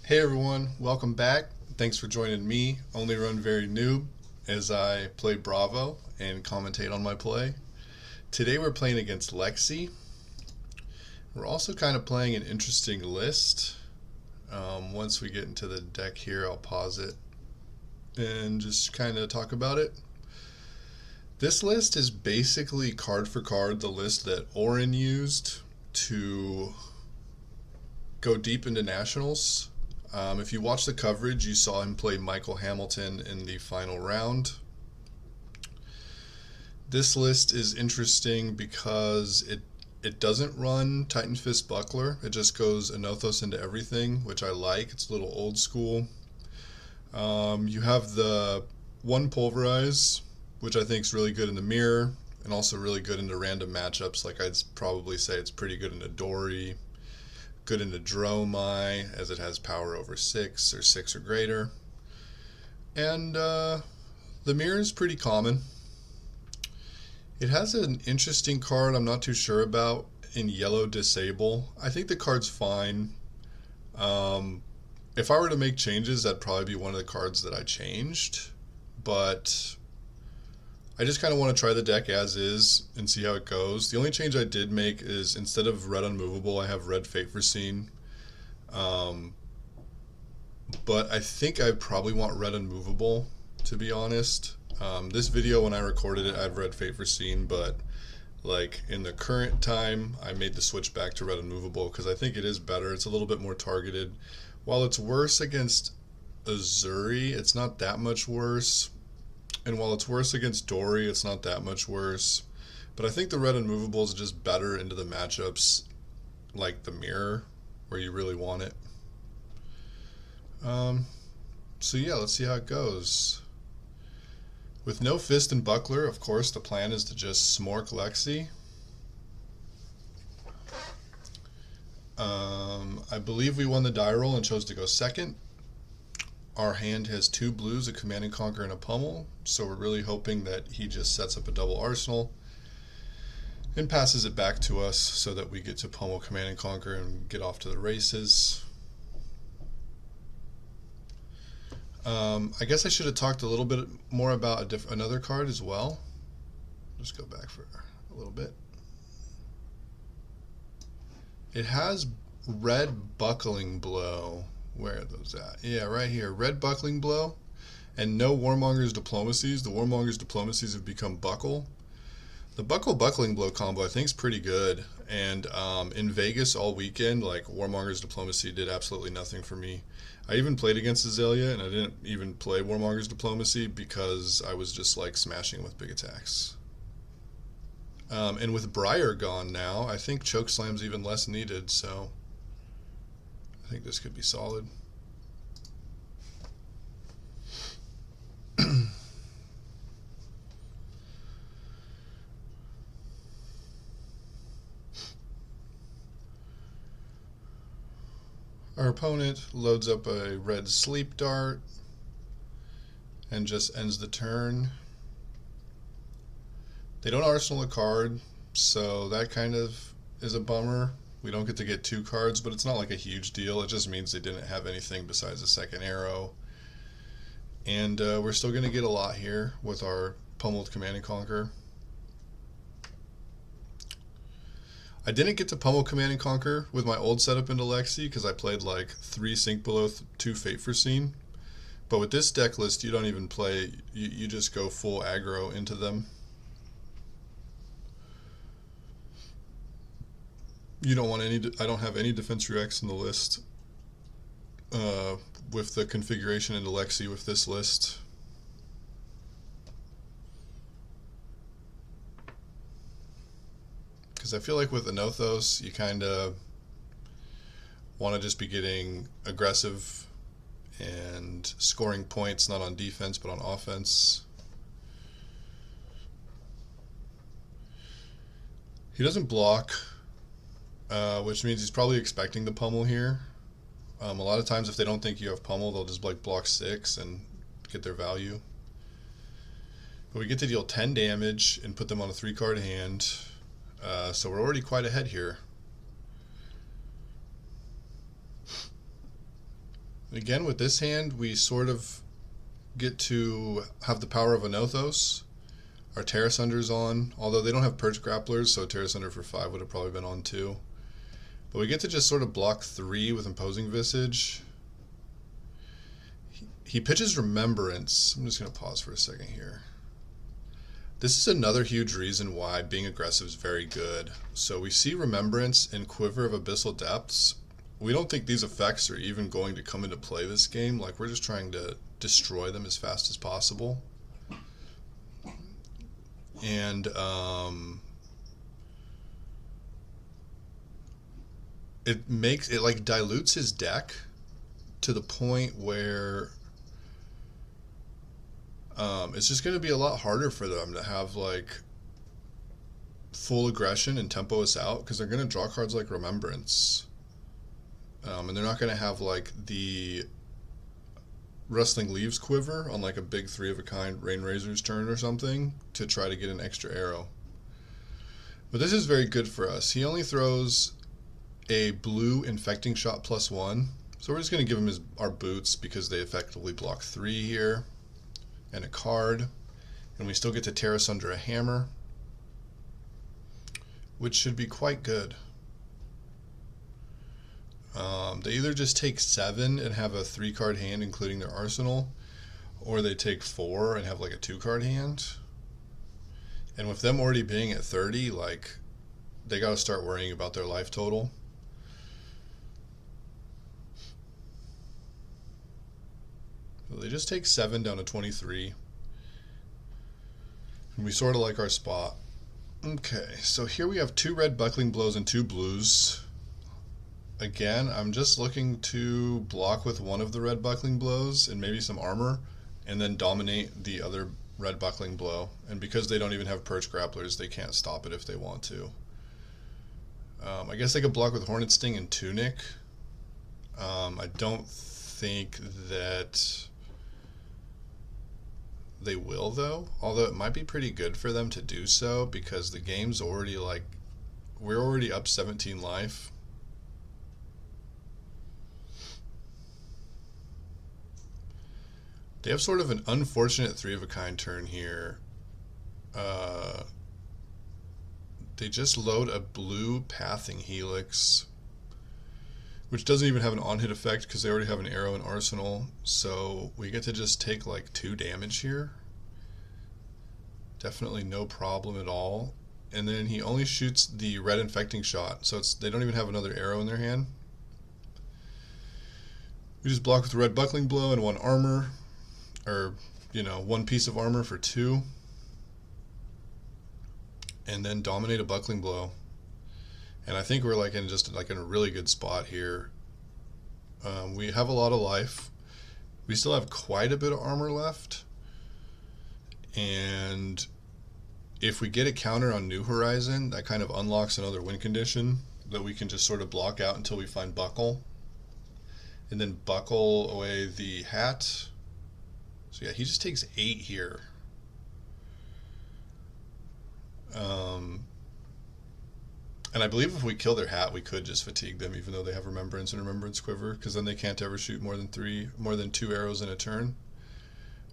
Hey everyone, welcome back. Thanks for joining me, Only Run Very Noob, as I play Bravo and commentate on my play. Today we're playing against Lexi. We're also kind of playing an interesting list. Once we get into the deck here, I'll pause it and just kind of talk about it. This list is basically card for card the list that Oren used to go deep into nationals. If you watch the coverage, you saw him play Michael Hamilton in the final round. This list is interesting because it doesn't run Titan Fist Buckler. It just goes Anothos into everything, which I like. It's a little old school. You have the one Pulverize, which I think is really good in the mirror, and also really good into random matchups. Like I'd probably say it's pretty good into Dory. Good into Dromai, as it has power over 6 or 6 or greater. And the mirror is pretty common. It has an interesting card I'm not too sure about in Yellow Disable. I think the card's fine. If I were to make changes, that'd probably be one of the cards that I changed. But I just kind of want to try the deck as is and see how it goes. The only change I did make is instead of red unmovable, I have red fate foreseen. But I think I probably want red unmovable, to be honest. This video, when I recorded it, I have red fate foreseen, but like in the current time, I made the switch back to red unmovable because I think it is better. It's a little bit more targeted. While it's worse against Azuri, it's not that much worse. And while it's worse against Dory, it's not that much worse. But I think the red unmovable is just better into the matchups like the mirror, where you really want it. So yeah, let's see how it goes. With no Fist and Buckler, of course, the plan is to just smork Lexi. I believe we won the die roll and chose to go second. Our hand has 2 blues, a Command and Conquer, and a Pummel, so we're really hoping that he just sets up a double arsenal and passes it back to us so that we get to Pummel, Command and Conquer, and get off to the races. I guess I should have talked a little bit more about another card as well. Just go back for a little bit. It has Red Buckling Blow. Where are those at? Yeah, right here. Red Buckling Blow. And no Warmonger's Diplomacies. The Warmonger's Diplomacies have become Buckle. The Buckling Blow combo I think is pretty good. And in Vegas all weekend, like Warmonger's Diplomacy did absolutely nothing for me. I even played against Azalea, and I didn't even play Warmonger's Diplomacy because I was just like smashing with big attacks. And with Briar gone now, I think Chokeslam's even less needed, so I think this could be solid. Our opponent loads up a red Sleep Dart and just ends the turn. They don't arsenal a card, so that kind of is a bummer. We don't get to get 2 cards, but it's not like a huge deal. It just means they didn't have anything besides a second arrow. And we're still going to get a lot here with our Pummeled Command and Conquer. I didn't get to Pummel Command and Conquer with my old setup into Lexi because I played like 3 Sink Below, 2 Fate Foreseen. But with this deck list, you don't even play, you just go full aggro into them. You don't want any, I don't have any Defense Rex in the list with the configuration into Lexi with this list. Because I feel like with Anothos, you kind of want to just be getting aggressive and scoring points, not on defense, but on offense. He doesn't block, which means he's probably expecting the Pummel here. A lot of times if they don't think you have Pummel, they'll just like block 6 and get their value. But we get to deal 10 damage and put them on a 3-card hand. So we're already quite ahead here. Again, with this hand, we sort of get to have the power of Anothos. Our Terrace Under's on, although they don't have Perch Grapplers, so Terrace Under for 5 would have probably been on too. But we get to just sort of block 3 with Imposing Visage. He pitches Remembrance. I'm just going to pause for a second here. This is another huge reason why being aggressive is very good. So we see Remembrance and Quiver of Abyssal Depths. We don't think these effects are even going to come into play this game. Like, we're just trying to destroy them as fast as possible. And it like dilutes his deck to the point where it's just going to be a lot harder for them to have like full aggression and tempo us out, because they're going to draw cards like Remembrance, and they're not going to have like the Rustling Leaves Quiver on like a big 3 of a kind Rain Razor's turn or something to try to get an extra arrow. But this is very good for us. He only throws a blue Infecting Shot +1, so we're just going to give him our boots because they effectively block 3 here and a card, and we still get to Terrace Under a Hammer, which should be quite good. They either just take 7 and have a 3-card hand including their arsenal, or they take 4 and have like a 2-card hand. And with them already being at 30, like, they got to start worrying about their life total. So they just take 7 down to 23. And we sort of like our spot. Okay, so here we have 2 red Buckling Blows and 2 blues. Again, I'm just looking to block with one of the red Buckling Blows and maybe some armor, and then dominate the other red Buckling Blow. And because they don't even have Perch Grapplers, they can't stop it if they want to. I guess they could block with Hornet Sting and Tunic. I don't think that they will, though. Although it might be pretty good for them to do so, because the game's already like, we're already up 17 life. They have sort of an unfortunate 3 of a kind turn here. They just load a blue Pathing Helix, which doesn't even have an on-hit effect because they already have an arrow and arsenal. So we get to just take like 2 damage here. Definitely no problem at all. And then he only shoots the red Infecting Shot, so they don't even have another arrow in their hand. We just block with the red Buckling Blow and 1 armor. Or, 1 piece of armor for 2, and then dominate a Buckling Blow. And I think we're like in a really good spot here. We have a lot of life. We still have quite a bit of armor left, and if we get a counter on New Horizon, that kind of unlocks another win condition that we can just sort of block out until we find Buckle, and then buckle away the hat. So yeah, he just takes 8 here. And I believe if we kill their hat, we could just fatigue them, even though they have Remembrance and Remembrance Quiver, because then they can't ever shoot more than 2 arrows in a turn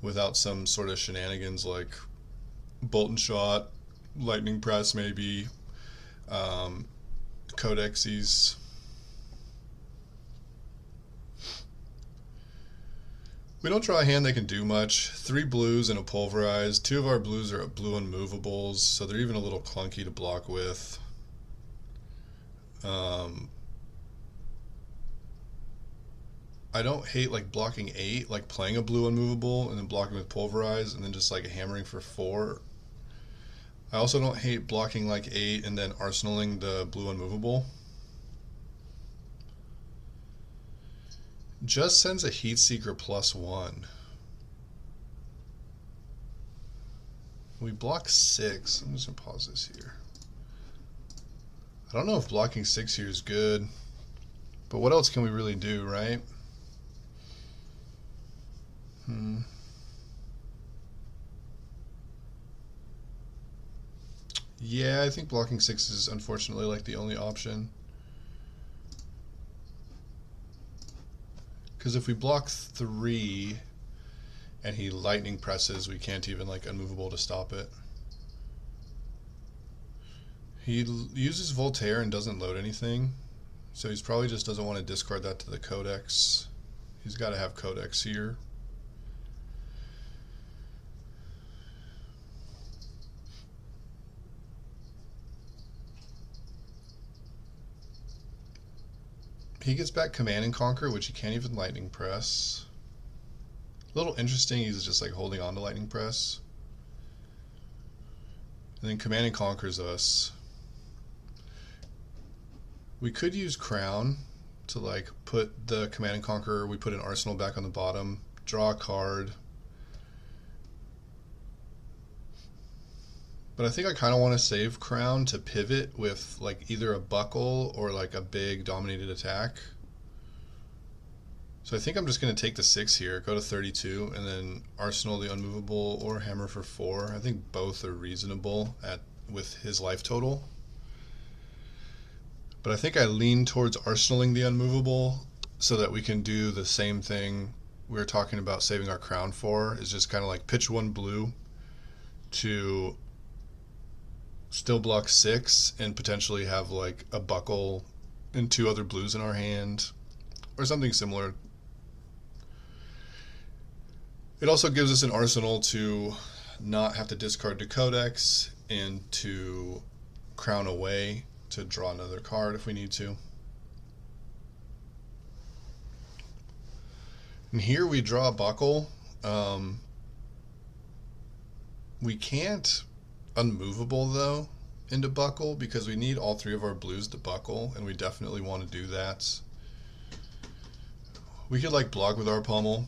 without some sort of shenanigans like Bolt and Shot, Lightning Press maybe, Codexes. We don't draw a hand that can do much. 3 blues and a Pulverize. 2 of our blues are blue unmovables, so they're even a little clunky to block with. I don't hate like blocking 8, like playing a blue unmovable and then blocking with Pulverize and then just like hammering for 4. I also don't hate blocking like 8 and then arsenaling the blue unmovable. Just sends a Heatseeker +1. We block 6. I'm just going to pause this here. I don't know if blocking 6 here is good, but what else can we really do, right? Yeah, I think blocking 6 is unfortunately like the only option. Because if we block 3 and he lightning presses, we can't even like unmovable to stop it. He uses Voltaire and doesn't load anything, so he's probably just doesn't want to discard that to the Codex. He's got to have Codex here. He gets back Command and Conquer, which he can't even Lightning Press. A little interesting, he's just like holding on to Lightning Press. And then Command and Conquers us. We could use Crown to like put the Command and Conquer, we put an Arsenal back on the bottom, draw a card. But I think I kind of want to save Crown to pivot with like either a buckle or like a big dominated attack. So I think I'm just going to take the 6 here, go to 32, and then Arsenal the Unmovable or Hammer for 4. I think both are reasonable with his life total. But I think I lean towards Arsenaling the Unmovable so that we can do the same thing we were talking about saving our Crown for, is just kind of like pitch 1 blue to still block 6 and potentially have like a buckle and 2 other blues in our hand or something similar. It also gives us an arsenal to not have to discard to Codex and to Crown away to draw another card if we need to. And here we draw a buckle. We can't unmovable though into buckle because we need all 3 of our blues to buckle, and we definitely want to do that. We could like block with our pummel.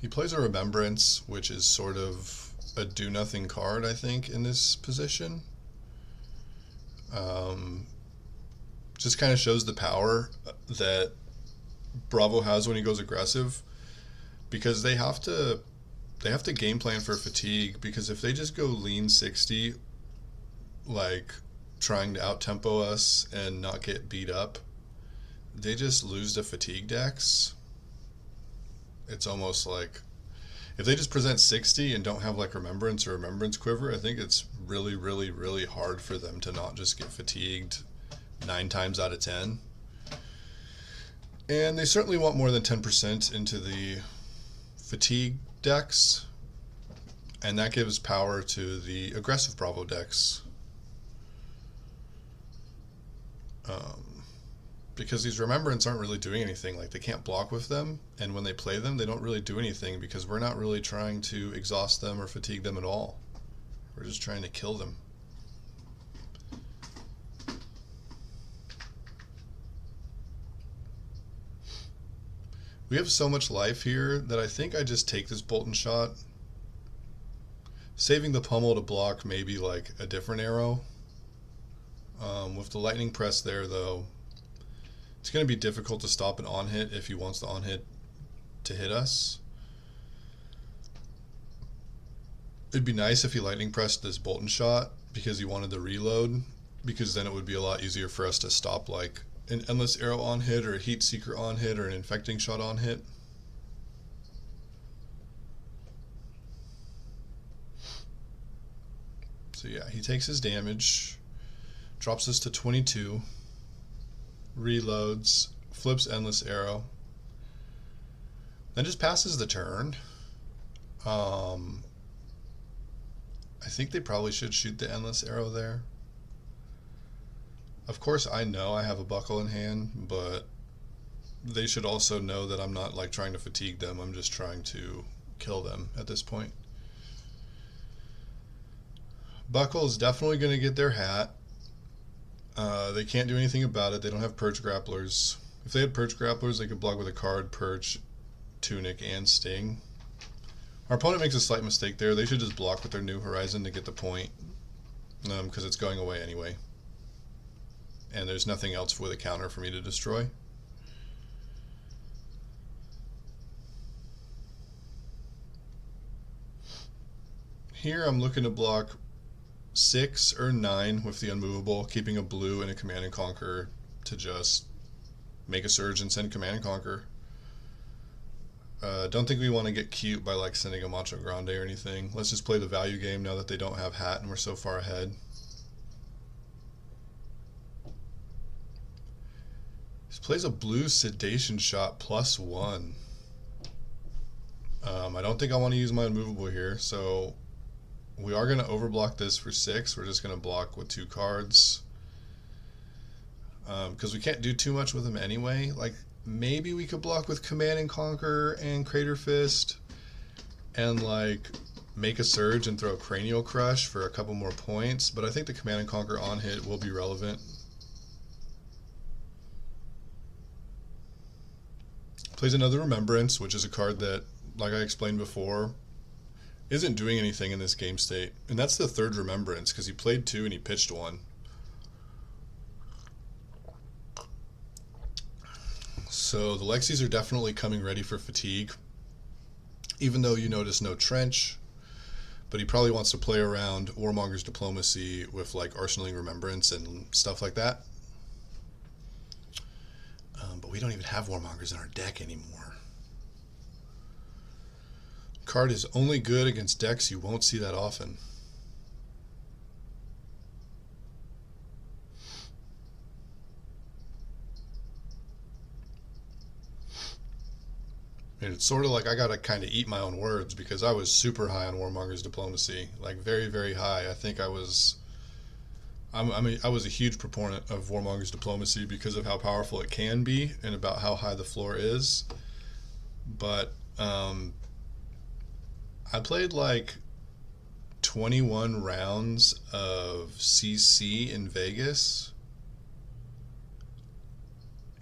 He plays a Remembrance, which is sort of a do-nothing card, I think, in this position. Just kind of shows the power that Bravo has when he goes aggressive, because they have to game plan for fatigue, because if they just go lean 60, like trying to out-tempo us and not get beat up, they just lose to fatigue decks. It's almost like if they just present 60 and don't have like Remembrance or Remembrance Quiver, I think it's really, really, really hard for them to not just get fatigued 9 times out of 10. And they certainly want more than 10% into the fatigue decks, and that gives power to the aggressive Bravo decks. Because these Remembrance aren't really doing anything. Like, they can't block with them, and when they play them, they don't really do anything because we're not really trying to exhaust them or fatigue them at all. We're just trying to kill them. We have so much life here that I think I just take this Bolt and Shot, saving the pummel to block maybe like a different arrow. With the Lightning Press there, though, it's going to be difficult to stop an on-hit if he wants the on-hit to hit us. It'd be nice if he Lightning Pressed this Bolt and Shot because he wanted the reload, because then it would be a lot easier for us to stop like an Endless Arrow on hit or a Heat Seeker on hit or an Infecting Shot on hit. So yeah, he takes his damage, drops us to 22, reloads, flips Endless Arrow, then just passes the turn. I think they probably should shoot the Endless Arrow there. Of course, I know I have a buckle in hand, but they should also know that I'm not like trying to fatigue them. I'm just trying to kill them at this point. Buckle is definitely going to get their hat. They can't do anything about it. They don't have Purge Grapplers. If they had Purge Grapplers, they could block with a card, Purge, Tunic, and Sting. Our opponent makes a slight mistake there. They should just block with their New Horizon to get the point, because it's going away anyway. And there's nothing else with a counter for me to destroy. Here I'm looking to block 6 or 9 with the Unmovable, keeping a blue and a Command and Conquer to just make a surge and send Command and Conquer. Don't think we want to get cute by like sending a Macho Grande or anything. Let's just play the value game now that they don't have Hat and we're so far ahead. He plays a blue Sedation Shot +1. I don't think I want to use my unmovable here, so we are going to overblock this for 6. We're just going to block with 2 cards. Because we can't do too much with him anyway. Like, maybe we could block with Command and Conquer and Crater Fist and like make a surge and throw Cranial Crush for a couple more points, but I think the Command and Conquer on hit will be relevant. Plays another Remembrance, which is a card that, like I explained before, isn't doing anything in this game state. And that's the 3rd Remembrance, because he played 2 and he pitched 1. So the Lexis are definitely coming ready for fatigue, even though you notice no Trench, but he probably wants to play around Warmonger's Diplomacy with like Arsenaling Remembrance and stuff like that. But we don't even have Warmongers in our deck anymore. Card is only good against decks you won't see that often. And it's sort of like I gotta kind of eat my own words because I was super high on Warmonger's Diplomacy, like very, very high. I think I was a huge proponent of Warmonger's Diplomacy because of how powerful it can be and about how high the floor is. But I played like 21 rounds of CC in Vegas,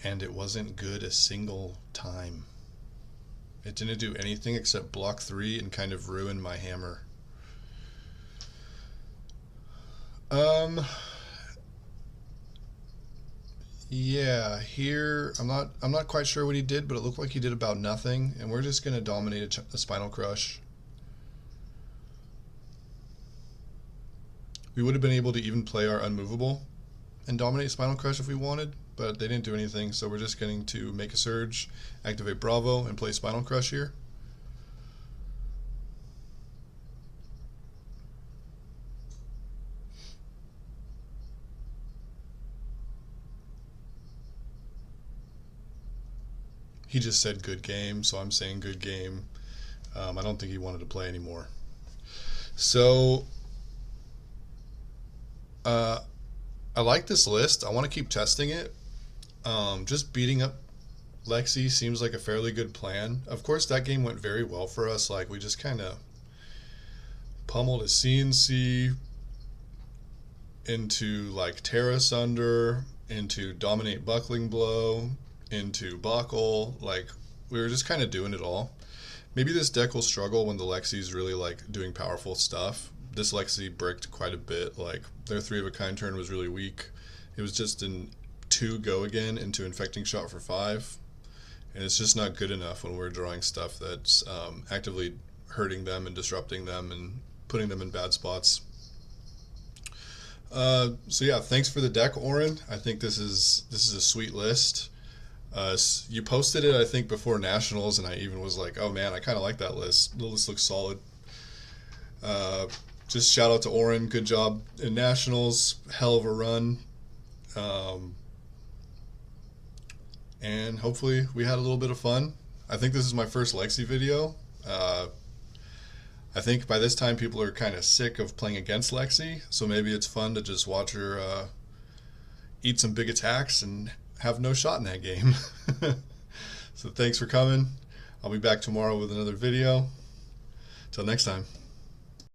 and it wasn't good a single time. It didn't do anything except block 3 and kind of ruin my hammer. Yeah, here I'm not quite sure what he did, but it looked like he did about nothing, and we're just gonna dominate a Spinal Crush. We would have been able to even play our unmovable and dominate Spinal Crush if we wanted, but they didn't do anything, so we're just going to make a surge, activate Bravo, and play Spinal Crush here. He just said good game, so I'm saying good game. I don't think he wanted to play anymore. So I like this list. I want to keep testing it. Just beating up Lexi seems like a fairly good plan. Of course, that game went very well for us. Like, we just kind of pummeled a CNC into like Terra Sunder, into Dominate Buckling Blow, into Buckle. Like, we were just kind of doing it all. Maybe this deck will struggle when the Lexi's really like doing powerful stuff. This Lexi bricked quite a bit. Like, their 3 of a kind turn was really weak. It was just an 2 go again into Infecting Shot for 5, and it's just not good enough when we're drawing stuff that's actively hurting them and disrupting them and putting them in bad spots. So yeah, thanks for the deck, Oren. I think this is a sweet list. You posted it, I think, before Nationals, and I even was like, oh man, I kind of like that list. The list looks solid. Just shout out to Oren. Good job in Nationals. Hell of a run. And hopefully we had a little bit of fun. I think this is my first Lexi video. I think by this time people are kind of sick of playing against Lexi, so maybe it's fun to just watch her eat some big attacks and have no shot in that game. So thanks for coming. I'll be back tomorrow with another video. Till next time.